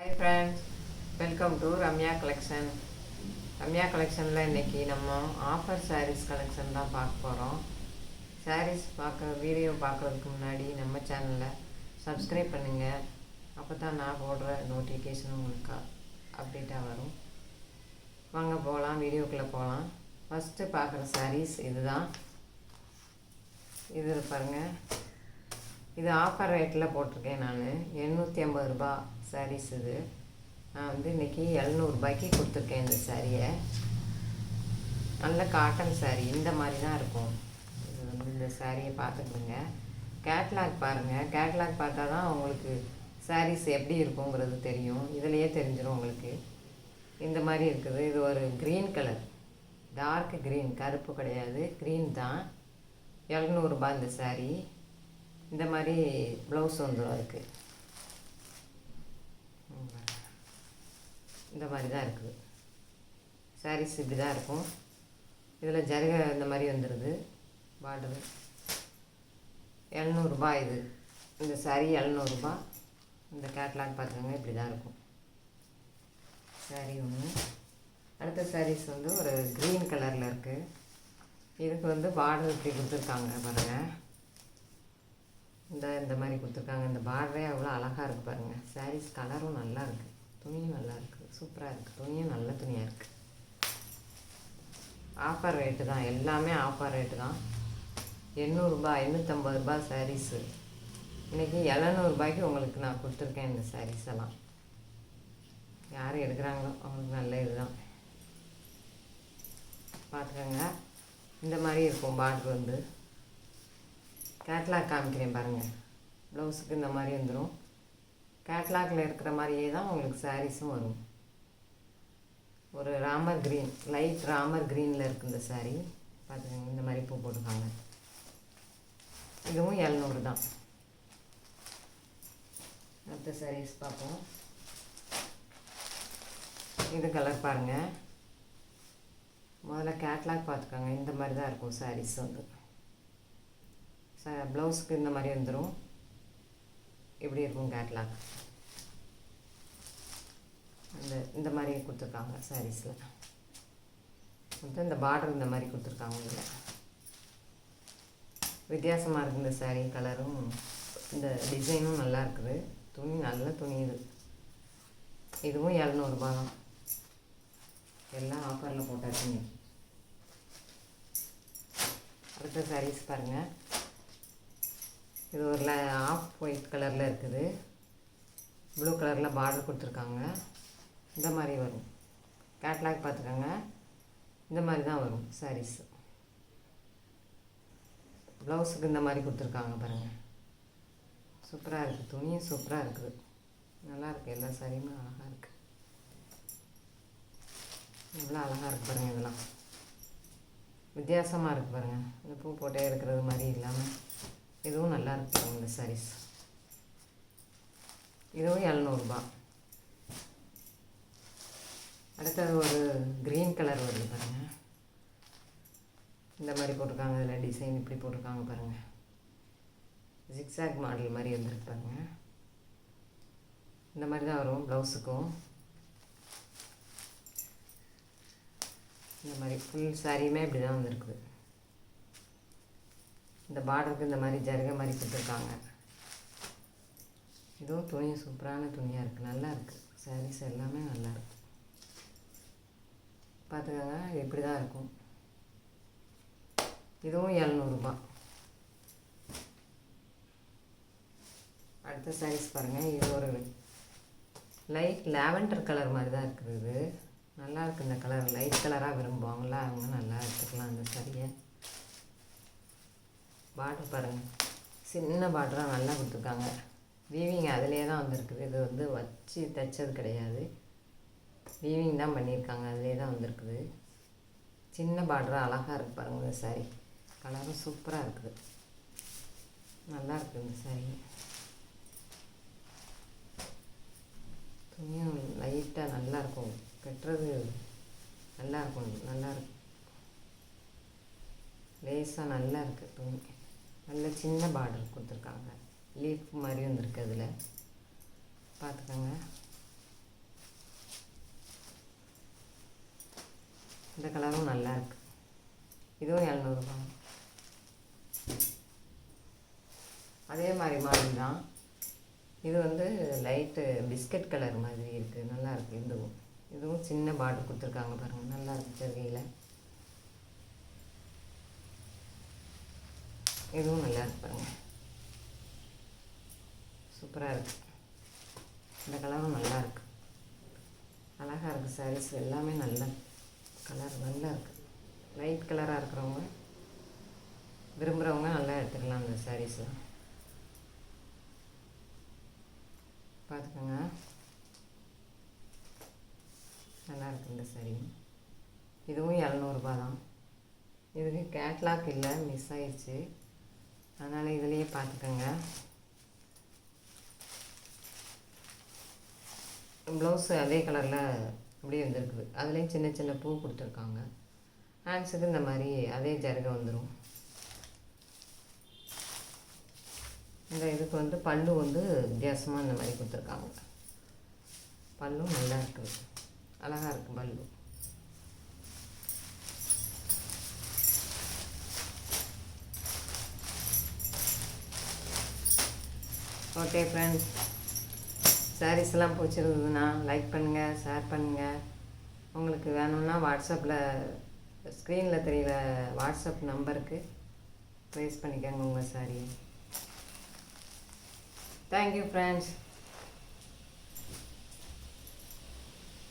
Hi friends, welcome to Ramya collection. Ramya கலெக்ஷனில் இன்றைக்கி நம்ம ஆஃபர் சாரீஸ் கலெக்ஷன் தான் பார்க்க போகிறோம். சாரீஸ் வீடியோ பார்க்குறதுக்கு முன்னாடி நம்ம சேனலை சப்ஸ்கிரைப் பண்ணுங்கள். அப்போ தான் நான் போடுற நோட்டிஃபிகேஷன் உங்களுக்கு அப்டேட்டாக வரும். வாங்க போகலாம், வீடியோக்குள்ளே போகலாம். ஃபஸ்ட்டு பார்க்குற சாரீஸ் இதுதான். இது பாருங்கள், இது ஆஃபர் ரேட்டில் போட்டிருக்கேன். நான் 850 ரூபா சாரீஸ். இது நான் இன்றைக்கி 700 ரூபாய்க்கு கொடுத்துருக்கேன். இந்த சாரியை நல்ல காட்டன் சாரீ இந்த மாதிரி தான் இருக்கும். இது இந்த சாரியை பார்த்துக்கோங்க. கேட்லாக் பாருங்கள். கேட்லாக் பார்த்தா தான் உங்களுக்கு சாரீஸ் எப்படி இருக்குங்கிறது தெரியும். இதிலையே தெரிஞ்சிடும் உங்களுக்கு. இந்த மாதிரி இருக்குது. இது ஒரு க்ரீன் கலர், டார்க் க்ரீன், கருப்பு கிடையாது, க்ரீன் தான். 700 ரூபா இந்த சாரீ. இந்த மாதிரி ப்ளவுஸ் வந்துடும். அதுக்கு இந்த மாதிரி தான் இருக்குது. சாரீஸ் இப்படி தான் இருக்கும். இதில் ஜருகை இந்த மாதிரி வந்துடுது. பார்டரு 700 ரூபா. இது இந்த சாரீ 700 ரூபா. இந்த கேட்லாக் பார்த்துக்கோங்க, இப்படி தான் இருக்கும் சாரீ ஒன்று. அடுத்த சாரீஸ் ஒரு க்ரீன் கலரில் இருக்குது. இதுக்கு பார்டர் இப்படி கொடுத்துருக்காங்க பாருங்கள். இந்த மாதிரி கொடுத்துருக்காங்க. இந்த பார்டரே அவ்வளோ அழகாக இருக்குது பாருங்கள். சாரீஸ் கலரும் நல்லா இருக்குது, துணியும் நல்லா இருக்குது, சூப்பராக இருக்குது. துணியும் நல்ல துணியாக இருக்குது. ஆஃபர் ரேட்டு தான், எல்லாமே ஆஃபர் ரேட்டு தான். 800 ரூபா, 850 ரூபா சாரீஸு. இன்றைக்கி 700 ரூபாய்க்கு உங்களுக்கு நான் கொடுத்துருக்கேன். இந்த சாரீஸ் எல்லாம் யார் எடுக்கிறாங்களோ அவங்களுக்கு நல்ல இதுதான். பார்த்துக்கோங்க. இந்த மாதிரி இருக்கும் பார்டர். கேட்லாக் காமிக்கிறேன் பாருங்கள். ப்ளவுஸுக்கு இந்த மாதிரி வந்துடும். கேட்லாகில் இருக்கிற மாதிரியே தான் உங்களுக்கு சாரீஸும் வரும். ஒரு ராமர் க்ரீன், லைட் ராமர் க்ரீனில் இருக்குது இந்த சாரீ. பார்த்துக்கோங்க. இந்த மாதிரி பூ போட்டுருக்காங்க. இதுவும் 700 தான். அடுத்த சாரீஸ் பார்ப்போம். இது கலர் பாருங்கள். முதல்ல கேட்லாக் பார்த்துக்கோங்க. இந்த மாதிரி தான் இருக்கும் சாரீஸ் ப்ளவுஸுக்கு இந்த மாதிரி வந்துடும். இப்படி இருக்கும் கேட்லாக். இந்த மாதிரி கொடுத்துருக்காங்க சாரீஸில். இந்த பார்டர் இந்த மாதிரி கொடுத்துருக்காங்க. இதில் வித்தியாசமாக இருக்குது இந்த சாரீ. கலரும் இந்த டிசைனும் நல்லா இருக்குது. துணி நல்ல துணி. இதுவும் 700 ரூபா தான். எல்லாம் ஆஃபரில் போட்டாச்சு. அடுத்த சாரீஸ் பாருங்கள். இது ஒரு ஆஃப் ஒயிட் கலரில் இருக்குது. ப்ளூ கலரில் பார்டர் கொடுத்துருக்காங்க. இந்த மாதிரி வரும். கேட்லாக் பார்த்துக்கோங்க. இந்த மாதிரி தான் வரும் சாரீஸ். ப்ளவுஸுக்கு இந்த மாதிரி கொடுத்துருக்காங்க பாருங்கள். சூப்பராக இருக்குது. துணியும் சூப்பராக இருக்குது, நல்லாயிருக்கு. எல்லா சாரியுமே அழகாக இருக்குது. எவ்வளோ அழகாக இருக்குது பாருங்கள். இதெல்லாம் வித்தியாசமாக இருக்குது பாருங்கள். இந்த பூ போட்டே இருக்கிறது மாதிரி இல்லாமல் இதுவும் நல்லா இருக்கு. இந்த சாரீஸ் இதுவும் 700 ரூபா. அடுத்தது ஒரு க்ரீன் கலர் வருது பாருங்கள். இந்த மாதிரி போட்டிருக்காங்க. இதில் டிசைன் இப்படி போட்டிருக்காங்க பாருங்கள். ஜிக்ஸாக் மாடல் மாதிரி வந்துருக்கு பாருங்கள். இந்த மாதிரி தான் வரும் ப்ளவுஸுக்கும். இந்த மாதிரி ஃபுல் சாரியுமே இப்படி தான் வந்துருக்குது. இந்த பார்டருக்கு இந்த மாதிரி ஜருகை மாதிரி கொடுத்துருக்காங்க. இதுவும் துணியும் சூப்பரான துணியாக இருக்குது, நல்லா இருக்குது. சாரீஸ் எல்லாமே நல்லா இருக்குது. பார்த்துக்கோங்க. இப்படி தான் இருக்கும். இதுவும் 700 ரூபா. அடுத்த சாரீஸ் பாருங்கள். இது ஒரு லைட் லாவெண்டர் கலர் மாதிரி தான் இருக்குது. இது நல்லா இருக்குது. இந்த கலர் லைட் கலராக விரும்புவாங்களா அவங்க நல்லா எடுத்துக்கலாம் இந்த சாரியை. பார்டர் பாருங்கள். சின்ன பார்டராக நல்லா கொடுத்துருக்காங்க. வீவிங் அதிலே தான் வந்திருக்குது. இது வச்சு தைச்சது கிடையாது, வீவிங் தான் பண்ணியிருக்காங்க. அதிலே தான் வந்திருக்குது. சின்ன பார்டராக அழகாக இருக்குது பாருங்கள். இந்த சாரீ கலரும் சூப்பராக இருக்குது, நல்லா இருக்குது இந்த சாரீ. துணியும் லைட்டாக நல்லாயிருக்கும், கட்டுறது நல்லாயிருக்கும், நல்லாயிருக்கும். லேசாக நல்லா இருக்குது துணி. நல்ல சின்ன பார்டர் கொடுத்துருக்காங்க. லீஃப் மாதிரி வந்துருக்கு. அதில் பார்த்துக்கோங்க. இந்த கலரும் நல்லா இருக்குது. இதுவும் 700 ரூபா. அதே மாதிரி மாடல் தான். இது வந்து லைட்டு பிஸ்கட் கலர் மாதிரி இருக்குது, நல்லா இருக்குது. இதுவும் சின்ன பார்டர் கொடுத்துருக்காங்க பாருங்கள், நல்லா இருக்குது ஜரிகையில். இதுவும் நல்லா இருக்கு பாருங்கள், சூப்பராக இருக்குது. இந்த கலரும் நல்லா இருக்குது, அழகாக இருக்குது. சாரீஸ் எல்லாமே நல்ல கலர் நல்லா இருக்குது. லைட் கலராக இருக்கிறவங்க விரும்புகிறவங்க நல்லா எடுத்துக்கலாம் இந்த சாரீஸ்லாம். பார்த்துக்கோங்க, நல்லா இருக்குது இந்த சாரீ. இதுவும் 700 ரூபா தான். இதுக்கு கேட்லாக் இல்லை, மிஸ் ஆயிடுச்சு, அதனால் இதுலேயே பார்த்துக்கோங்க. ப்ளவுஸு அதே கலரில் அப்படியே வந்துருக்குது. அதுலேயும் சின்ன சின்ன பூ கொடுத்துருக்காங்க. ஹேண்ட்ஸுக்கு இந்த மாதிரி அதே ஜருகை வந்துடும். இந்த இதுக்கு வந்து பல்லு வந்து வித்தியாசமாக இந்த மாதிரி கொடுத்துருக்காங்க. பல்லும் நல்லா இருக்குது, அழகாக இருக்குது பல்லு. ஓகே ஃப்ரெண்ட்ஸ், சாரீஸ்லாம் பிடிச்சிருந்ததுன்னா லைக் பண்ணுங்கள், ஷேர் பண்ணுங்கள். உங்களுக்கு வேணும்னா வாட்ஸ்அப்பில் ஸ்க்ரீனில் தெரிகிற வாட்ஸ்அப் நம்பருக்கு ப்ளேஸ் பண்ணிக்கோங்க உங்கள் சாரியை. Thank you friends.